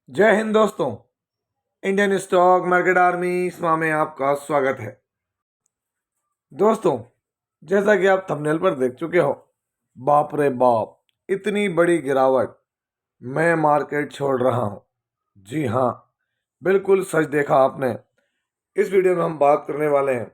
जय हिंद दोस्तों। Indian stock market army इसमा में आपका स्वागत है। दोस्तों, जैसा कि आप थंबनेल पर देख चुके हो, बाप रे बाप, इतनी बड़ी गिरावट, मैं मार्केट छोड़ रहा हूं। जी हाँ, बिल्कुल सच देखा आपने। इस वीडियो में हम बात करने वाले हैं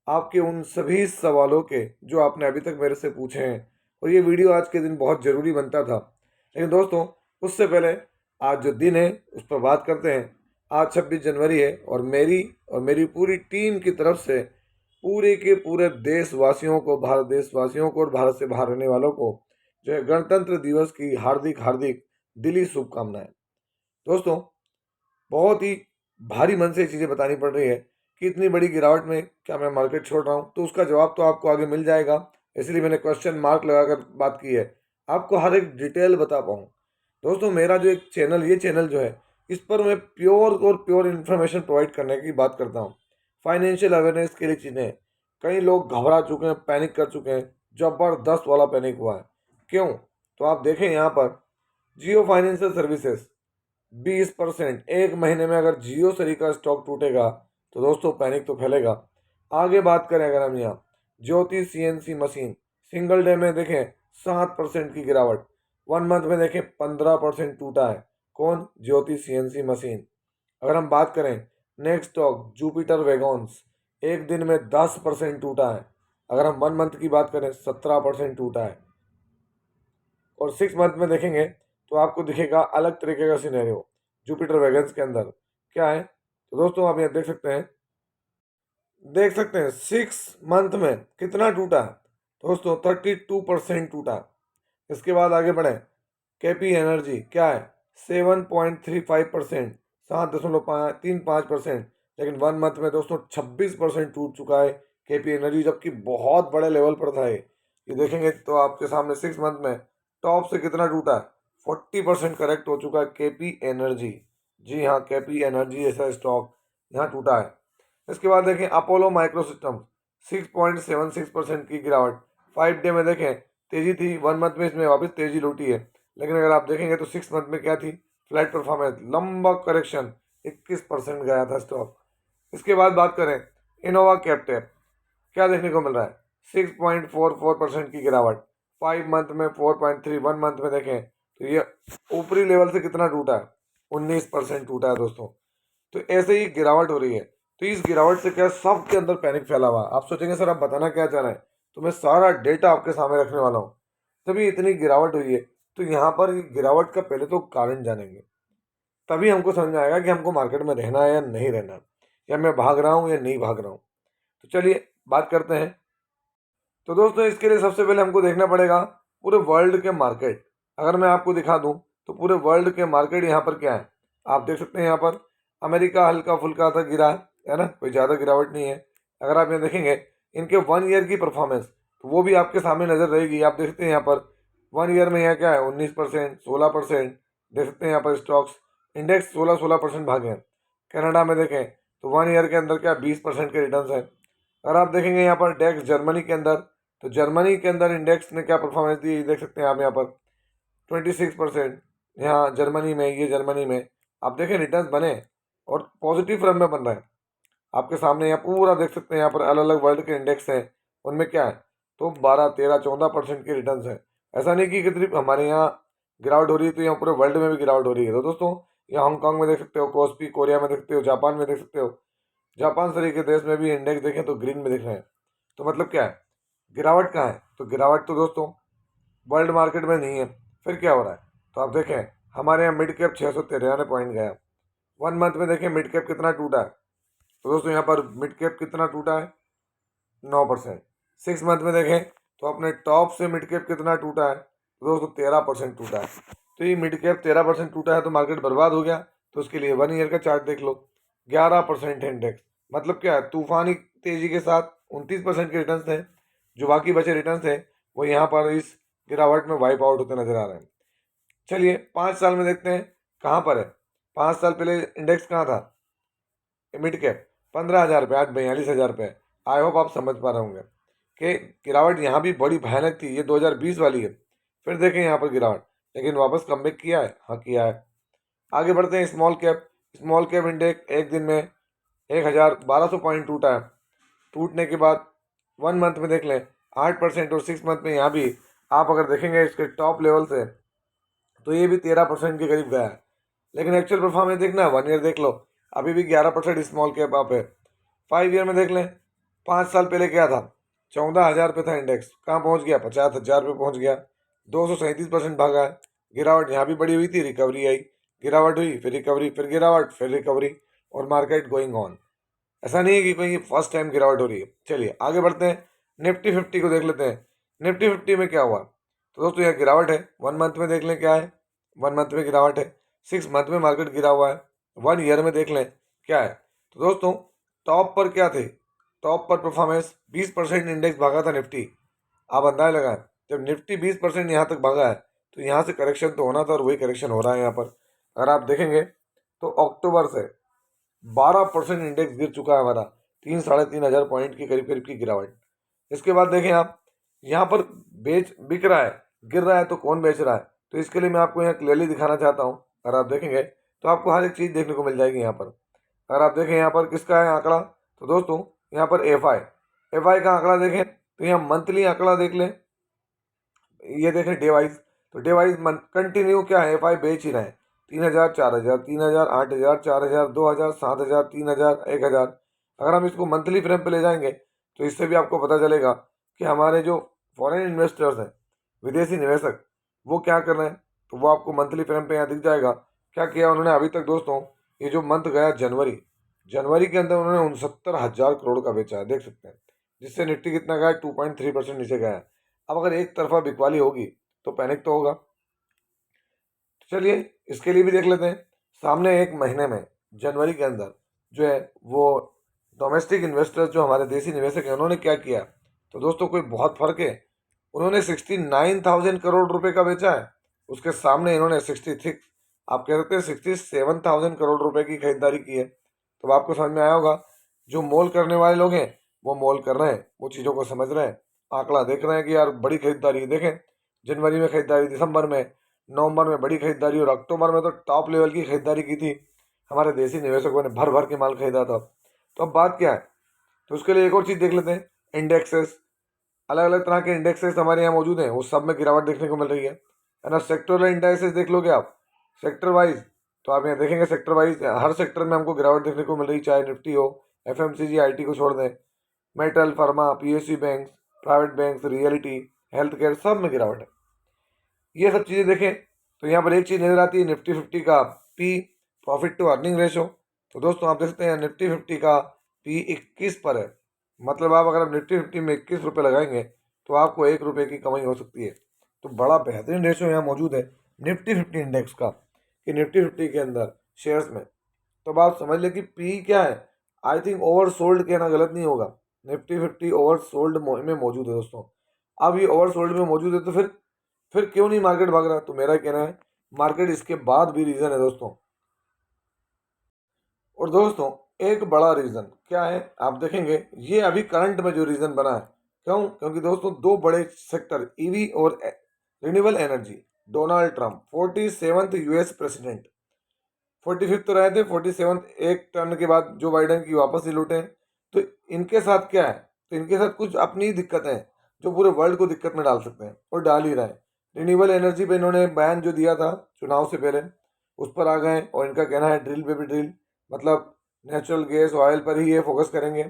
आपके उन सभी सवालों के जो आपने अभी तक मेरे से पूछे हैं, और ये वीडियो आज के दिन बहुत ज़रूरी बनता था। लेकिन दोस्तों, उससे पहले आज जो दिन है उस पर बात करते हैं। आज 26 जनवरी है और मेरी पूरी टीम की तरफ से पूरे के पूरे देशवासियों को, भारत देशवासियों को और भारत से बाहर रहने वालों को जो है गणतंत्र दिवस की हार्दिक हार्दिक दिली शुभकामनाएं। दोस्तों, बहुत ही भारी मन से ये चीज़ें बतानी पड़ रही है कि इतनी बड़ी गिरावट में क्या मैं मार्केट छोड़ रहा हूँ, तो उसका जवाब तो आपको आगे मिल जाएगा। इसलिए मैंने क्वेश्चन मार्क लगाकर बात की है, आपको हर एक डिटेल बता पाऊँ। दोस्तों, मेरा जो एक चैनल, ये चैनल जो है, इस पर मैं प्योर इन्फॉर्मेशन प्रोवाइड करने की बात करता हूँ। फाइनेंशियल अवेयरनेस के लिए चीज़ें, कई लोग घबरा चुके हैं, पैनिक कर चुके हैं, ज़बरदस्त वाला पैनिक हुआ है। क्यों? तो आप देखें यहाँ पर, जियो फाइनेंशियल सर्विसेज 20%। एक महीने में अगर जियो सरी का स्टॉक टूटेगा तो दोस्तों पैनिक तो फैलेगा। आगे बात करें अगर हम यहाँ, ज्योति सीएनसी मशीन सिंगल डे में देखें 7% की गिरावट, 1 मंथ में देखें 15% टूटा है। कौन? ज्योति सीएनसी मशीन। अगर हम बात करें नेक्स्ट स्टॉक जुपिटर वैगॉन्स, एक दिन में 10% टूटा है। अगर हम 1 मंथ की बात करें 17% टूटा है। और 6 मंथ में देखेंगे तो आपको दिखेगा अलग तरीके का सिनेरियो जुपिटर वैगन्स के अंदर। क्या है? तो दोस्तों, आप यहाँ देख सकते हैं 6 मंथ में कितना टूटा है। दोस्तों, 32% टूटा है। इसके बाद आगे बढ़े, केपी एनर्जी क्या है? 7.35%, 7.35%। लेकिन 1 मंथ में दोस्तों 26% टूट चुका है केपी एनर्जी, जबकि बहुत बड़े लेवल पर था ये देखेंगे तो आपके सामने 6 मंथ में टॉप से कितना टूटा है? 40% करेक्ट हो चुका है केपी एनर्जी। जी हाँ, केपी एनर्जी ऐसा स्टॉक यहाँ टूटा है। इसके बाद देखें अपोलो माइक्रो सिस्टम, 6.76% की गिरावट। 5 डे में देखें तेजी थी, 1 मंथ में इसमें वापस तेजी लौटी है। लेकिन अगर आप देखेंगे तो 6 मंथ में क्या थी? फ्लैट परफॉर्मेंस, लंबा करेक्शन, 21% गया था स्टॉक। इसके बाद बात करें इनोवा कैप्टेप, क्या देखने को मिल रहा है? 6.44% की गिरावट। 5 मंथ में 4.3, 1 मंथ में देखें तो ये ऊपरी लेवल से कितना टूटा है? 19% टूटा है दोस्तों। तो ऐसे ही गिरावट हो रही है। तो इस गिरावट से क्या सबके अंदर पैनिक फैला हुआ है। आप सोचेंगे सर आप बताना क्या चाह रहे हैं, तो मैं सारा डेटा आपके सामने रखने वाला हूँ। तभी इतनी गिरावट हुई है। तो यहाँ पर गिरावट का पहले तो कारण जानेंगे, तभी हमको समझ में आएगा कि हमको मार्केट में रहना है या नहीं रहना, या मैं भाग रहा हूँ या नहीं भाग रहा हूँ। तो चलिए बात करते हैं। तो दोस्तों, इसके लिए सबसे पहले हमको देखना पड़ेगा पूरे वर्ल्ड के मार्केट। अगर मैं आपको दिखा दूं तो पूरे वर्ल्ड के मार्केट यहाँ पर क्या है, आप देख सकते हैं। यहाँ पर अमेरिका हल्का फुल्का था गिरा है ना, कोई ज़्यादा गिरावट नहीं है। अगर आप यहाँ देखेंगे इनके 1 ईयर की परफॉर्मेंस, तो वो भी आपके सामने नज़र रहेगी। आप देख सकते हैं यहाँ पर 1 ईयर में यहाँ क्या है, 19%, 16%। देख सकते हैं यहाँ पर स्टॉक्स इंडेक्स 16% भागे हैं। कनाडा में देखें तो 1 ईयर के अंदर क्या 20% के रिटर्न है। अगर आप देखेंगे यहाँ पर डेक्स जर्मनी के अंदर, तो जर्मनी के अंदर इंडेक्स ने क्या परफॉर्मेंस दी, देख सकते हैं आप यहाँ पर 26%। यहाँ जर्मनी में, ये जर्मनी में आप देखें रिटर्न्स बने और पॉजिटिव क्रम में बन रहे हैं। आपके सामने यहाँ पूरा देख सकते हैं, यहाँ पर अलग अलग वर्ल्ड के इंडेक्स हैं, उनमें क्या है तो 12, 13, 14% के रिटर्न्स हैं। ऐसा नहीं कि सिर्फ हमारे यहाँ गिरावट हो रही है तो यहाँ पूरे वर्ल्ड में भी गिरावट हो रही है। तो दोस्तों, यहाँ हांगकॉन्ग में देख सकते हो कोस्पी, कोरिया में देख सकते हो, जापान में देख सकते हो। जापान तरीके देश में भी इंडेक्स देखें तो ग्रीन में दिख रहे हैं। तो मतलब क्या है, गिरावट कहाँ है? तो गिरावट तो दोस्तों वर्ल्ड मार्केट में नहीं है। फिर क्या हो रहा है? तो आप देखें हमारे यहाँ मिड कैप 693 पॉइंट गया। 1 मंथ में देखें मिड कैप कितना टूटा है। तो दोस्तों यहाँ पर मिड कैप कितना टूटा है? 9%। 6 मंथ में देखें तो अपने टॉप से मिड कैप कितना टूटा है? तो दोस्तों 13% टूटा है। तो ये मिड कैप 13% टूटा है तो मार्केट बर्बाद हो गया। तो उसके लिए 1 ईयर का चार्ट देख लो, 11% है इंडेक्स। मतलब क्या है, तूफानी तेजी के साथ 29% के रिटर्न थे। जो बाकी बचे रिटर्न थे वो यहाँ पर इस गिरावट में वाइप आउट होते नजर आ रहे हैं। चलिए 5 साल में देखते हैं कहाँ पर है। 5 साल पहले इंडेक्स कहाँ था? मिड कैप 15,000 रुपये, आज 42,000 रुपये। आई होप आप समझ पा रहे होंगे कि गिरावट यहाँ भी बड़ी भयानक थी। ये 2020 वाली है। फिर देखें यहाँ पर गिरावट, लेकिन वापस कमबैक किया है। हाँ, किया है। आगे बढ़ते हैं small cap. Small cap index एक दिन में 1,1200 पॉइंट टूटा है। टूटने के बाद 1 मंथ में देख लें 8% और 6 मंथ में यहाँ भी आप अगर देखेंगे इसके टॉप लेवल से तो ये भी 13% के करीब गया है। लेकिन एक्चुअल परफॉर्मेंस देखना है 1 ईयर देख लो, अभी भी 11% स्मॉल कैप आप है। 5 ईयर में देख लें, 5 साल पहले क्या था, 14,000 पे था इंडेक्स, कहाँ पहुँच गया, 50,000 पे पहुँच गया, 237% भागा है। गिरावट यहाँ भी बड़ी हुई थी, रिकवरी आई, गिरावट हुई, फिर रिकवरी, फिर गिरावट, फिर रिकवरी, और मार्केट गोइंग ऑन। ऐसा नहीं है कि कोई फर्स्ट टाइम गिरावट हो रही है। चलिए आगे बढ़ते हैं, निफ्टी 50 को देख लेते हैं। निफ्टी 50 में क्या हुआ, तो दोस्तों यहाँ गिरावट है। 1 मंथ में देख लें क्या है, 1 मंथ में गिरावट है। 6 मंथ में मार्केट गिरा हुआ है। 1 ईयर में देख लें क्या है। तो दोस्तों टॉप पर क्या थे, टॉप पर परफॉर्मेंस 20% इंडेक्स भागा था निफ्टी। आप अंदाजा लगाएं, जब निफ्टी 20% यहाँ तक भागा है तो यहाँ से करेक्शन तो होना था, और वही करेक्शन हो रहा है यहाँ पर। अगर आप देखेंगे तो अक्टूबर से 12% इंडेक्स गिर चुका है हमारा, 3-3.5 हज़ार पॉइंट की करीब करीब की गिरावट। इसके बाद देखें आप, यहाँ पर बिक रहा है, गिर रहा है, तो कौन बेच रहा है, तो इसके लिए मैं आपको यहाँ क्लियरली दिखाना चाहता हूँ। अगर आप देखेंगे तो आपको हर एक चीज़ देखने को मिल जाएगी यहाँ पर। अगर आप देखें यहाँ पर किसका है आंकड़ा, तो दोस्तों यहाँ पर एफ आई का आंकड़ा देखें तो यहाँ मंथली आंकड़ा देख लें, ये देखें डे वाइज, तो डे वाइज कंटिन्यू क्या है, एफ आई बेच ही रहे हैं। 3,000, 4,000, 3,000, 8,000, 4,000, 2,000, 7,000, 3,000, 1,000। अगर हम इसको मंथली फ्रेम पे ले जाएंगे तो इससे भी आपको पता चलेगा कि हमारे जो फॉरेन इन्वेस्टर्स हैं, विदेशी निवेशक, वो क्या कर रहे हैं। तो वो आपको मंथली फ्रेम पे यहाँ दिख जाएगा क्या किया उन्होंने अभी तक। दोस्तों ये जो मंथ गया जनवरी, जनवरी के अंदर उन्होंने 69,000 करोड़ का बेचा है, देख सकते हैं, जिससे निफ्टी कितना गया है, 2.3% नीचे गया है। अब अगर एक तरफा बिकवाली होगी तो पैनिक तो होगा। चलिए इसके लिए भी देख लेते हैं, सामने एक महीने में जनवरी के अंदर जो है वो डोमेस्टिक इन्वेस्टर्स जो हमारे देसी निवेशक हैं उन्होंने क्या किया। तो दोस्तों कोई बहुत फर्क है, उन्होंने 69,000 करोड़ रुपए का बेचा है, उसके सामने इन्होंने 66, आप कह सकते हैं 67,000 करोड़ रुपए की खरीदारी की है। तो आपको समझ में आया होगा, जो मोल करने वाले लोग हैं वो मोल कर रहे हैं, वो चीज़ों को समझ रहे हैं, आंकड़ा देख रहे हैं कि यार बड़ी खरीदारी है। देखें जनवरी में खरीदारी, दिसंबर में, नवंबर में बड़ी खरीदारी, और अक्टूबर में तो टॉप लेवल की खरीदारी की थी, हमारे देसी निवेशकों ने भर भर के माल खरीदा था। तो अब बात क्या है, तो उसके लिए एक और चीज़ देख लेते हैं, इंडेक्सेस। अलग अलग तरह के इंडेक्सेस हमारे यहाँ मौजूद हैं, उस सब में गिरावट देखने को मिल रही है ना। सेक्टोरल इंडेक्सेस देख लोगे आप, सेक्टर वाइज, तो आप यहाँ देखेंगे सेक्टर वाइज हर सेक्टर में हमको गिरावट देखने को मिल रही, चाहे निफ्टी हो, एफएमसीजी, आईटी को छोड़ दें, metal, pharma, PSU bank, private bank, reality, health care, सब में गिरावट है। ये सब चीज़ें देखें तो यहाँ पर एक चीज़ नज़र आती है, निफ्टी 50 का P, profit to earning ratio. तो दोस्तों आप देख सकते हैं निफ्टी 50 का पी 21 पर है, मतलब आप अगर निफ्टी 50 में 21 रुपये लगाएंगे तो आपको 1 रुपये की कमाई हो सकती है। तो बड़ा बेहतरीन रेशो यहाँ मौजूद है निफ्टी 50 इंडेक्स का, कि निफ्टी 50 के अंदर शेयर्स में। तो अब आप समझ लें कि पी क्या है, आई थिंक ओवर सोल्ड कहना गलत नहीं होगा, निफ्टी 50 ओवर सोल्ड में मौजूद है दोस्तों। अब ये ओवर सोल्ड में मौजूद है तो फिर क्यों नहीं मार्केट भाग रहा, तो मेरा कहना है मार्केट इसके बाद भी रीज़न है दोस्तों। और दोस्तों एक बड़ा रीज़न क्या है, आप देखेंगे ये अभी करंट में जो रीज़न बना है, क्यों, क्योंकि दोस्तों दो बड़े सेक्टर ईवी और renewable energy, Donald Trump 47th US president, 45th तो रहे थे, 47th एक टर्न के बाद जो बाइडन की वापस ही लौटे। तो इनके साथ क्या है, तो इनके साथ कुछ अपनी दिक्कतें हैं जो पूरे वर्ल्ड को दिक्कत में डाल सकते हैं, और डाल ही रहे हैं। रिन्यूएबल एनर्जी पे इन्होंने बयान जो दिया था चुनाव से पहले, उस पर आ गए, और इनका कहना है ड्रिल पे भी ड्रिल, मतलब नेचुरल गैस ऑयल पर ही ये फोकस करेंगे।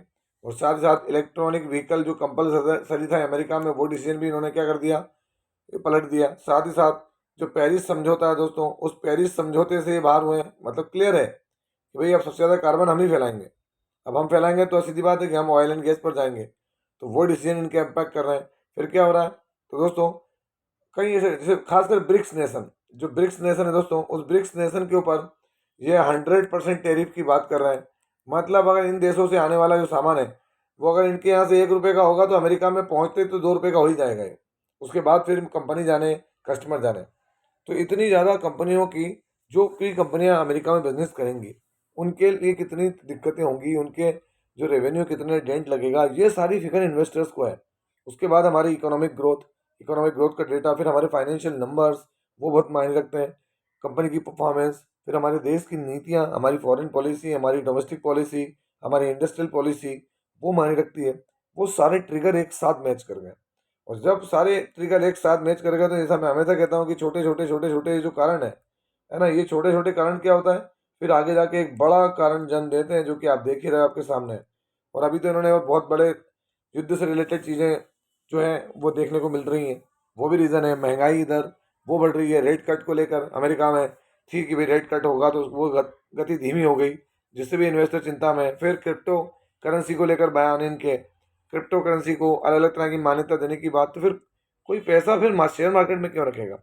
और साथ ही साथ इलेक्ट्रॉनिक व्हीकल जो कंपलसरी था अमेरिका में, वो डिसीजन भी इन्होंने क्या कर दिया, ये पलट दिया। साथ ही साथ जो पेरिस समझौता है दोस्तों, उस पेरिस समझौते से ये बाहर हुए हैं, मतलब क्लियर है कि भाई अब सबसे ज़्यादा कार्बन हम ही फैलाएंगे। अब हम फैलाएंगे तो सीधी बात है कि हम ऑयल एंड गैस पर जाएंगे, तो वो डिसीजन इनके इम्पैक्ट कर रहे हैं। फिर क्या हो रहा है, तो दोस्तों कई ऐसे जैसे खासकर ब्रिक्स नेशन, जो ब्रिक्स नेशन है दोस्तों, उस ब्रिक्स नेशन के ऊपर ये 100% टैरिफ की बात कर रहे हैं। मतलब अगर इन देशों से आने वाला जो सामान है वो अगर इनके यहाँ से 1 रुपये का होगा तो अमेरिका में पहुँचते तो 2 रुपये का हो ही जाएगा ये। उसके बाद फिर कंपनी जाने, कस्टमर जाने। तो इतनी ज़्यादा कंपनियों की, जो भी कंपनियां अमेरिका में बिजनेस करेंगी, उनके लिए कितनी दिक्कतें होंगी, उनके जो रेवेन्यू कितने डेंट लगेगा, ये सारी फिक्र इन्वेस्टर्स को है। उसके बाद हमारी इकोनॉमिक ग्रोथ का डेटा, फिर हमारे फाइनेंशियल नंबर्स, वो बहुत मायने रखते हैं। कंपनी की परफॉर्मेंस, फिर हमारे देश की नीतियाँ, हमारी फॉरेन पॉलिसी, हमारी डोमेस्टिक पॉलिसी, हमारी इंडस्ट्रियल पॉलिसी, वो मायने रखती है। वो सारे ट्रिगर एक साथ मैच कर गए, और जब सारे ट्रिगर एक साथ मैच कर गए तो जैसा मैं हमेशा कहता हूँ कि छोटे छोटे ये जो कारण है ना, ये छोटे छोटे कारण क्या होता है, फिर आगे जाके एक बड़ा कारण जन्म देते हैं, जो कि आप देख ही रहे हो आपके सामने है। और अभी तो इन्होंने और बहुत बड़े युद्ध से रिलेटेड चीज़ें जो हैं वो देखने को मिल रही हैं। वो भी रीज़न है, महंगाई इधर वो बढ़ रही है, रेट कट को लेकर अमेरिका में थी कि भाई रेट कट होगा, तो वो गति धीमी हो गई, जिससे भी इन्वेस्टर चिंता में है। फिर क्रिप्टो करेंसी को लेकर बयान इनके, क्रिप्टो करेंसी को अलग अलग तरह की मान्यता देने की बात, तो फिर कोई पैसा फिर शेयर मार्केट में क्यों रखेगा,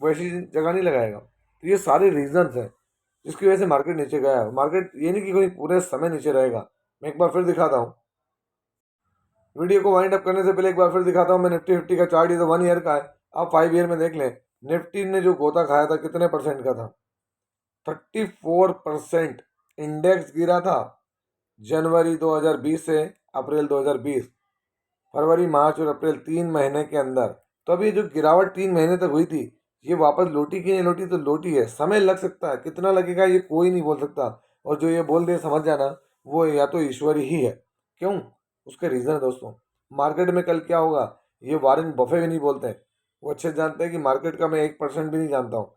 वो ऐसी जगह नहीं लगाएगा। तो ये सारे रीजंस हैं जिसकी वजह से मार्केट नीचे गया है। मार्केट ये नहीं कि कोई पूरे समय नीचे रहेगा। मैं एक बार फिर दिखाता हूँ, वीडियो को वाइंड अप करने से पहले एक बार फिर दिखाता हूँ मैं निफ्टी 50 का चार्ट। ये तो 1 ईयर का है, आप 5 ईयर में देख लें निफ्टी ने जो गोता खाया था कितने परसेंट का था, 34% इंडेक्स गिरा था जनवरी 2020 से अप्रैल 2020, फरवरी मार्च और अप्रैल 3 महीने के अंदर। तो अब ये जो गिरावट 3 महीने तक हुई थी, ये वापस लौटी कि नहीं लौटी, तो लौटी है। समय लग सकता है, कितना लगेगा ये कोई नहीं बोल सकता, और जो ये बोल दे समझ जाना वो या तो ईश्वर ही है। क्यों? उसके रीज़न है दोस्तों। मार्केट में कल क्या होगा ये वॉरेन बफे भी नहीं बोलते हैं। वो अच्छे से जानते हैं कि मार्केट का मैं 1% भी नहीं जानता हूँ,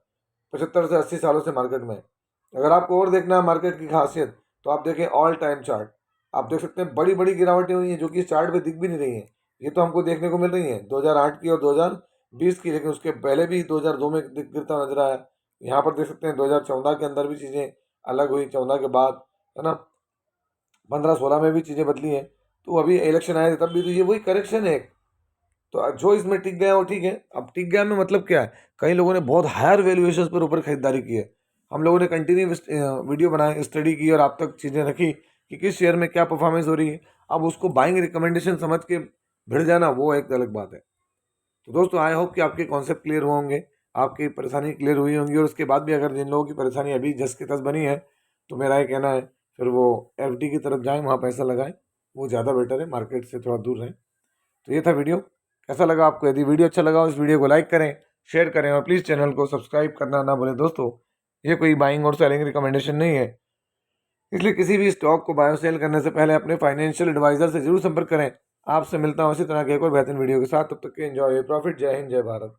75 से 80 सालों से मार्केट में। अगर आपको और देखना है मार्केट की खासियत, तो आप देखें ऑल टाइम चार्ट। आप देख सकते हैं बड़ी बड़ी गिरावटें हुई हैं जो कि चार्ट पे दिख भी नहीं रही हैं। ये तो हमको देखने को मिल रही हैं 2008 की और 2020 की, लेकिन उसके पहले भी 2002 में गिरता नजर आया। यहाँ पर देख सकते हैं 2014 के अंदर भी चीज़ें अलग हुई, 14 के बाद, है ना, 15-16 में भी चीज़ें बदली हैं। तो अभी इलेक्शन आए थे तब भी, तो ये वही करेक्शन है। तो जो इसमें टिक गया वो ठीक है। अब टिक गया में मतलब क्या है, कई लोगों ने बहुत हायर वैल्यूएशन पर ऊपर खरीदारी की है। हम लोगों ने कंटिन्यू वीडियो बनाए, स्टडी की, और आप तक चीज़ें रखी कि किस शेयर में क्या परफॉर्मेंस हो रही है। अब उसको बाइंग रिकमेंडेशन समझ के भिड़ जाना वो एक अलग बात है। तो दोस्तों आई होप कि आपके कॉन्सेप्ट क्लियर हुए होंगे, आपकी परेशानी क्लियर हुई होंगी। और उसके बाद भी अगर जिन लोगों की परेशानी अभी जस के तस बनी है, तो मेरा ये कहना है फिर वो एफडी की तरफ जाएं, वहाँ पैसा लगाएं, वो ज़्यादा बेटर है, मार्केट से थोड़ा दूर रहें। तो ये था वीडियो। कैसा लगा आपको? यदि वीडियो अच्छा लगा हो इस वीडियो को लाइक करें, शेयर करें, और प्लीज़ चैनल को सब्सक्राइब करना ना भूलें दोस्तों। ये कोई बाइंग और सेलिंग रिकमेंडेशन नहीं है, इसलिए किसी भी स्टॉक को बाय और सेल करने से पहले अपने फाइनेंशियल एडवाइजर से जरूर संपर्क करें। आपसे मिलता हूँ इसी तरह के एक और बेहतरीन वीडियो के साथ। तब तक के एंजॉय प्रॉफिट। जय हिंद, जय भारत।